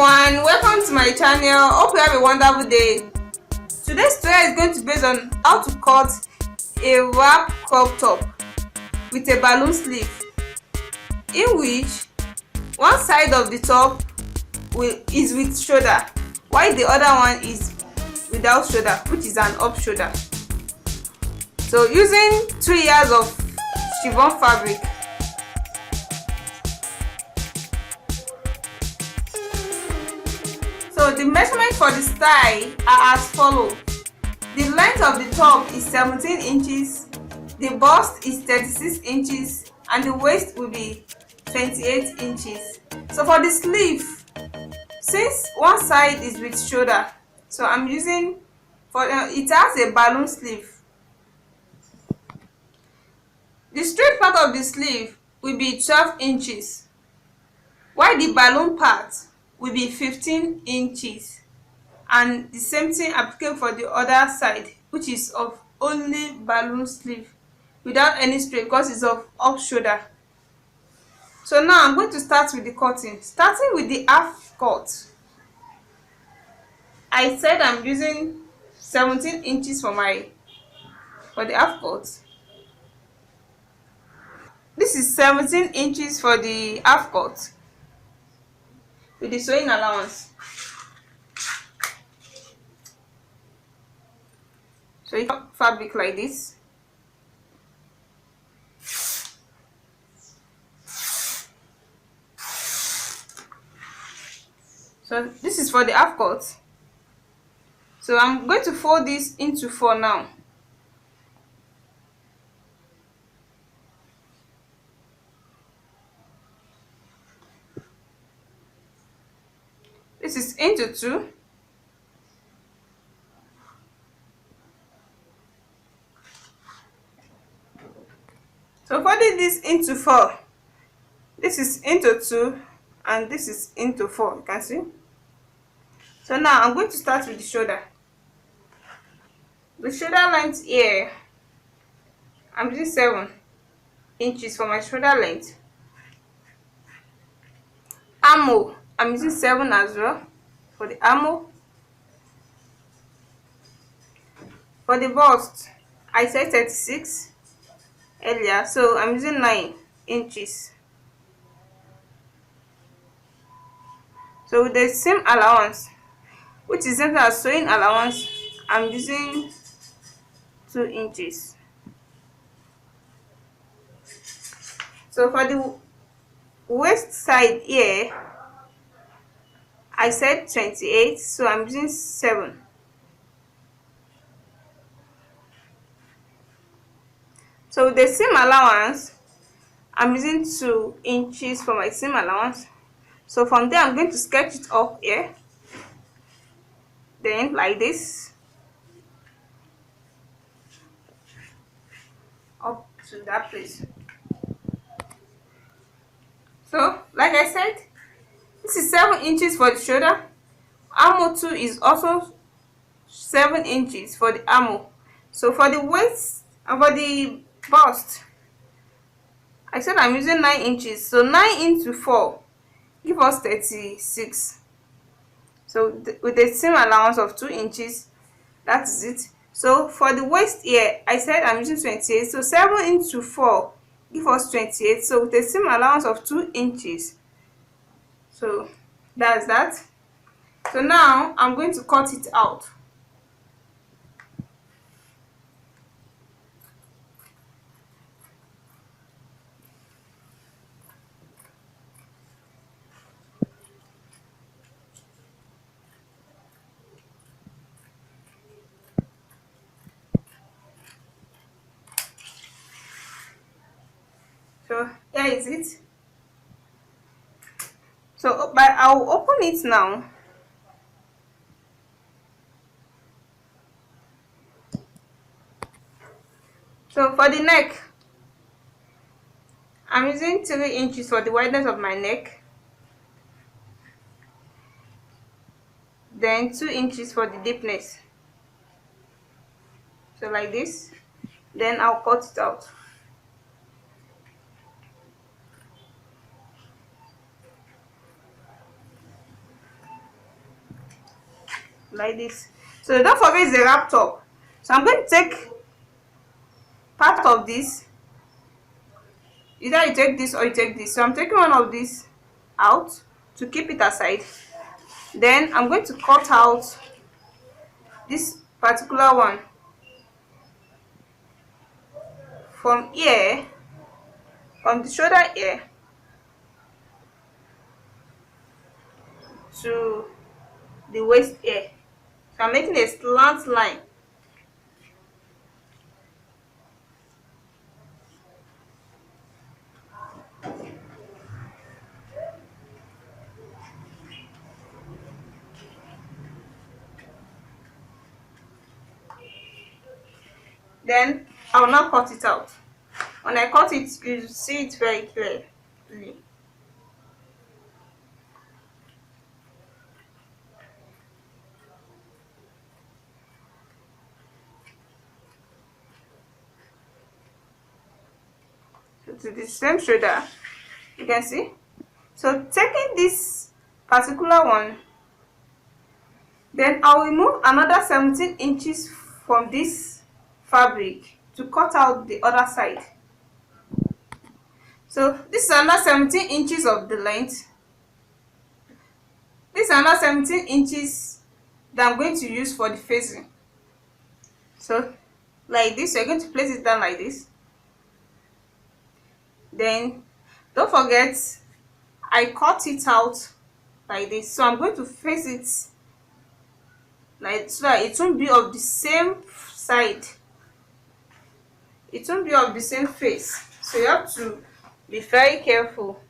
everyone, welcome to my channel. Hope you have a wonderful day. Today's tutorial is going to be based on how to cut a wrap crop top with a balloon sleeve, in which one side of the top is with shoulder while the other one is without shoulder, which is an up shoulder. So using 3 yards of chiffon fabric, so the measurement for the style are as follows. The length of the top is 17 inches, the bust is 36 inches, and the waist will be 28 inches. So for the sleeve, since one side is with shoulder, so I'm using it has a balloon sleeve. The straight part of the sleeve will be 12 inches, while the balloon part will be 15 inches, and the same thing applicable for the other side, which is of only balloon sleeve without any straight because it's of up shoulder. So now I'm going to start with the cutting. Starting with the half cut, I said I'm using 17 inches for the half cut. This is 17 inches for the half cut with the sewing allowance. So you cut fabric like this. So this is for the half cut. So I'm going to fold this into 4 now. This is into 2. So folding this into 4. This is into 2 and this is into 4. You can see. So now I'm going to start with the shoulder. The shoulder length here, I'm using 7 inches for my shoulder length. Armhole, I'm using 7 as well for the armhole. For the bust, I said 36 earlier, so I'm using 9 inches. So with the same allowance, which is same as sewing allowance, I'm using 2 inches. So for the waist side here, I said 28, so I'm using 7. So with the seam allowance, I'm using 2 inches for my seam allowance. So from there, I'm going to sketch it up here, then like this, up to that place. So like I said, this is 7 inches for the shoulder. Armhole 2 is also 7 inches for the armhole. So for the waist and for the bust, I said I'm using 9 inches. So 9 into 4 give us 36. So with the same allowance of 2 inches, that is it. So for the waist here, I said I'm using 28. So 7 into 4 give us 28. So with the same allowance of 2 inches. So that's that. So now I'm going to cut it out. So here is it. So but I'll open it now. So for the neck, I'm using 3 inches for the wideness of my neck, then 2 inches for the deepness. So like this, then I'll cut it out. like this. So don't forget it's a wrap top. So I'm going to take part of this. Either you take this or you take this. So I'm taking one of these out to keep it aside. Then I'm going to cut out this particular one from here, from the shoulder here to the waist here. So I'm making a slant line. Then I will now cut it out. When I cut it, you see it very clearly. So to the same shoulder, you can see. So taking this particular one, then I will remove another 17 inches from this fabric to cut out the other side. So this is another 17 inches of the length. This is another 17 inches that I'm going to use for the facing. So like this, you're going to place it down like this. Then don't forget, I cut it out like this. So I'm going to face it like so that it won't be of the same side. It won't be of the same face. So you have to be very careful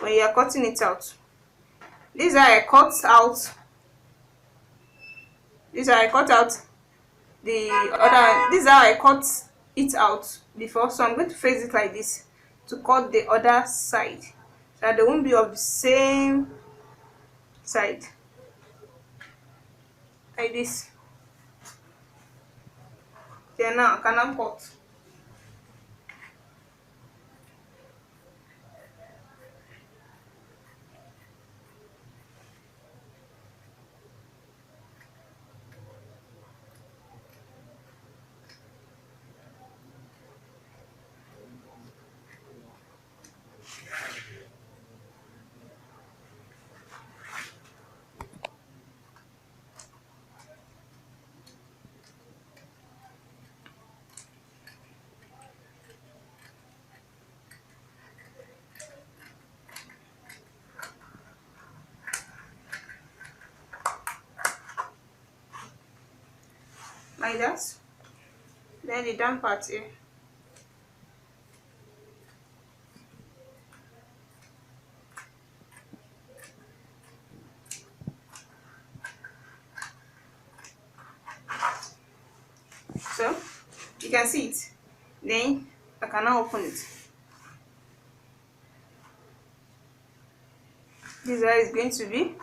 when you are cutting it out. This is how I cut out. This is how I cut out the other. This is how I cut it out before. So I'm going to face it like this to cut the other side, so that they won't be of the same side. Like this. Then now I can now cut. Like that. Then the down part here. So you can see it. Then I can now open it. This is how it's going to be.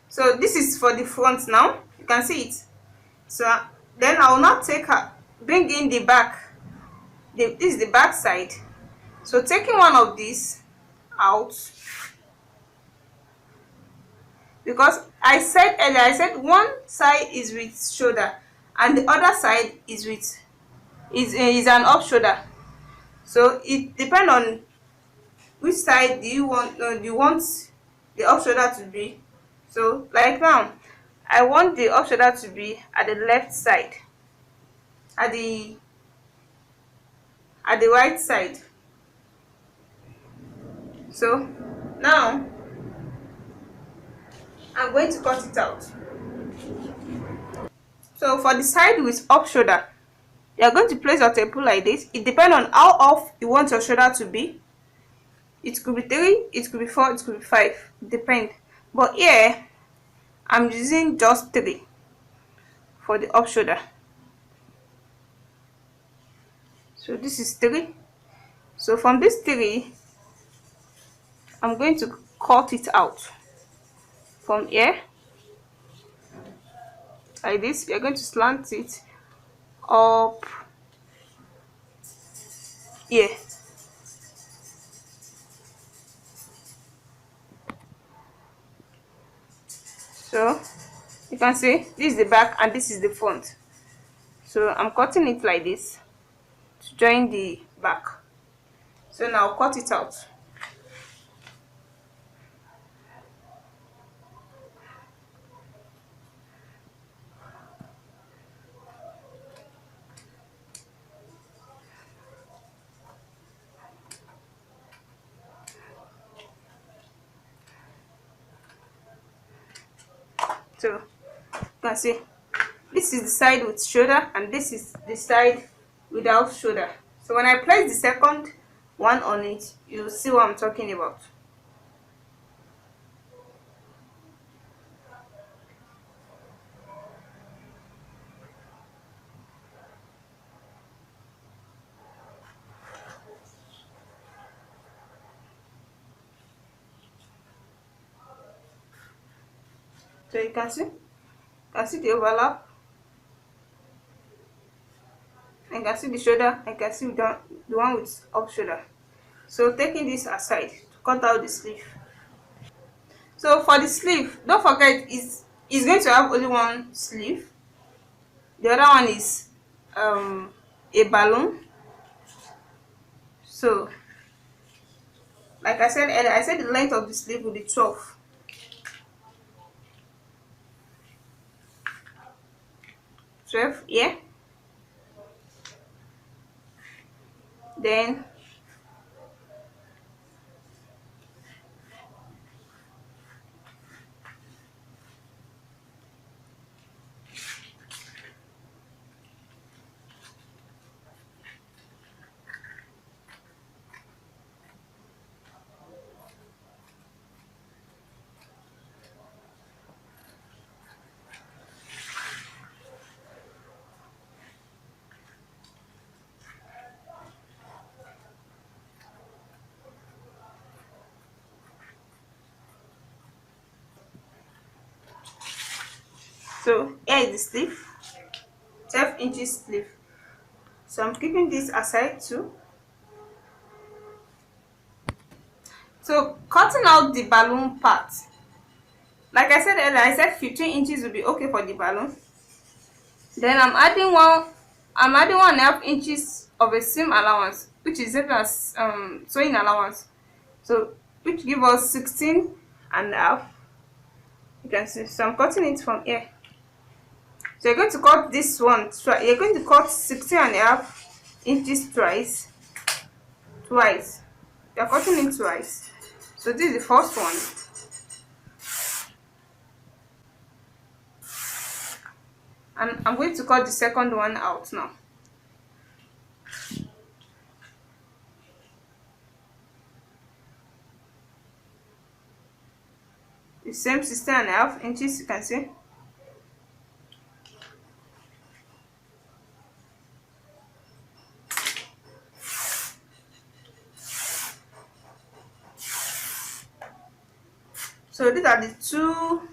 So this is for the front now. You can see it. So then I will now bring in the back. This is the back side. So taking one of these out, because I said earlier, one side is with shoulder and the other side is with is an up shoulder. So it depends on which side do you want the up shoulder to be. So like now, I want the up shoulder to be at the left side, at the right side. So now I'm going to cut it out. So for the side with up shoulder, you are going to place your tape like this. It depends on how off you want your shoulder to be. It could be 3, it could be 4, it could be 5, depend. But here I'm using just 3 for the up shoulder. So this is 3. So from this 3, I'm going to cut it out from here like this. You're going to slant it up here. So you can see this is the back and this is the front. So I'm cutting it like this to join the back. So now I'll cut it out. So you can see this is the side with shoulder and this is the side without shoulder. So when I place the second one on it, you'll see what I'm talking about. So you can see the overlap. I can see the shoulder. I can see the one with up shoulder. So taking this aside to cut out the sleeve. So for the sleeve, don't forget it's going to have only one sleeve. The other one is a balloon. So like I said earlier, I said the length of the sleeve will be 12. 12, yeah. Then so here is the sleeve, 12 inches sleeve. So I'm keeping this aside too. So cutting out the balloon part, like I said earlier, I said 15 inches will be okay for the balloon. Then I'm adding 1.5 inches of a seam allowance, which is it as sewing allowance. So which give us 16.5. You can see. So I'm cutting it from here. So you're going to cut this one. You're going to cut 16.5 inches twice. You're cutting it twice. So this is the first one. And I'm going to cut the second one out now. The same 16.5 inches, you can see. So these are the two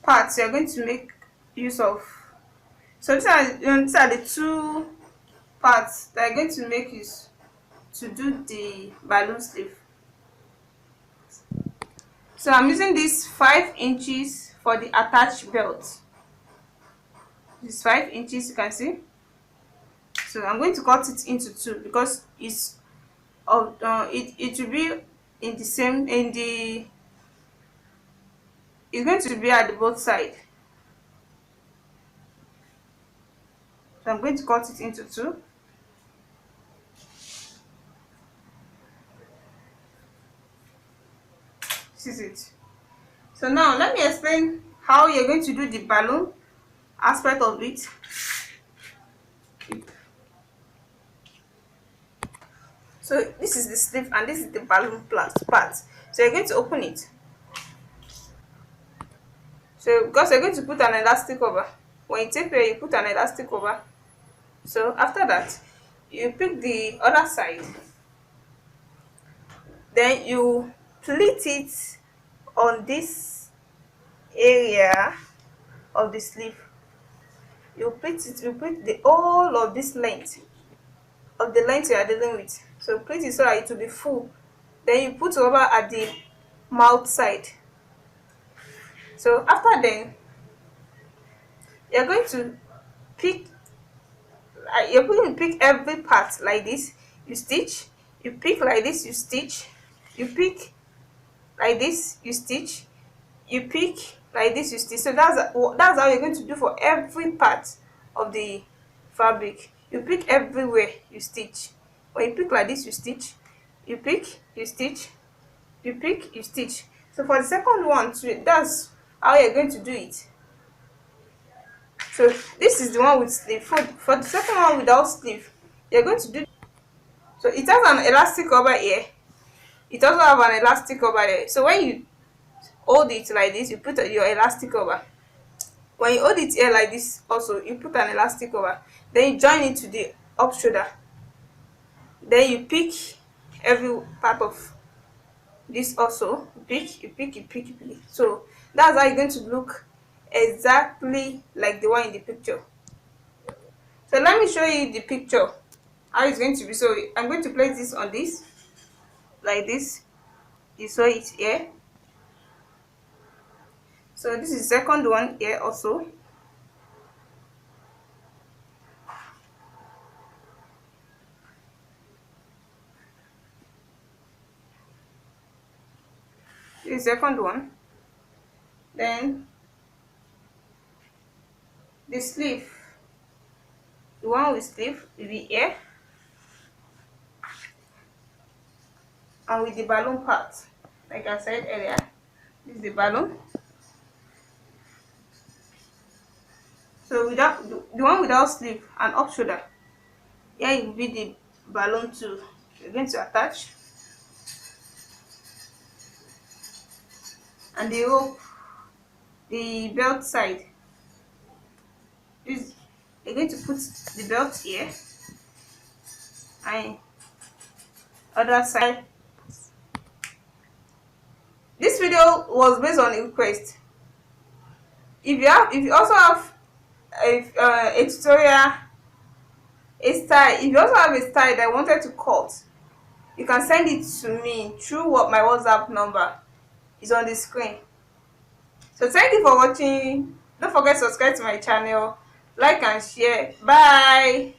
parts you're going to make use of. So these are the two parts that are going to make use to do the balloon sleeve. So I'm using this 5 inches for the attached belt. This 5 inches, you can see. So I'm going to cut it into two because it will be in the same it's going to be at the both side. So I'm going to cut it into two. This is it. So now let me explain how you're going to do the balloon aspect of it. So this is the sleeve and this is the balloon part. So you're going to open it. So because you're going to put an elastic over. When you tape here, you put an elastic over. So after that, you pick the other side. Then you pleat it on this area of the sleeve. You pleat the whole of this length of the length you are dealing with. So pleat it so that it will be full. Then you put over at the mouth side. So after then, you're going to pick, you're going to pick every part like this, you stitch, you pick like this, you stitch, you pick like this, you stitch, you pick like this, you stitch. So that's how you're going to do for every part of the fabric. You pick everywhere, you stitch. When you pick like this, you stitch, you pick, you stitch, you pick, you stitch. So for the second one too, that's how you're going to do it. So this is the one with sleeve. For the second one without sleeve, you're going to do, so it has an elastic over here, it also have an elastic over there. So when you hold it like this, you put your elastic over. When you hold it here like this also, you put an elastic over, then you join it to the up shoulder, then you pick every part of this also, you pick, you pick, you pick, you pick. So that's how you're going to look exactly like the one in the picture. So let me show you the picture how it's going to be. So I'm going to place this on this like this, you saw it here. So this is second one here also. This is second one. Then the sleeve, the one with sleeve will be here, and with the balloon part, like I said earlier, this is the balloon. So without the one without sleeve and up shoulder, here it will be the balloon too. You're going to attach, and the rope, the belt side, this, you're going to put the belt here, and other side. This video was based on a request. If you also have a tutorial, a style, if you also have a style that I wanted to cut, you can send it to me through what my WhatsApp number is on the screen. So thank you for watching. Don't forget to subscribe to my channel, like and share. Bye.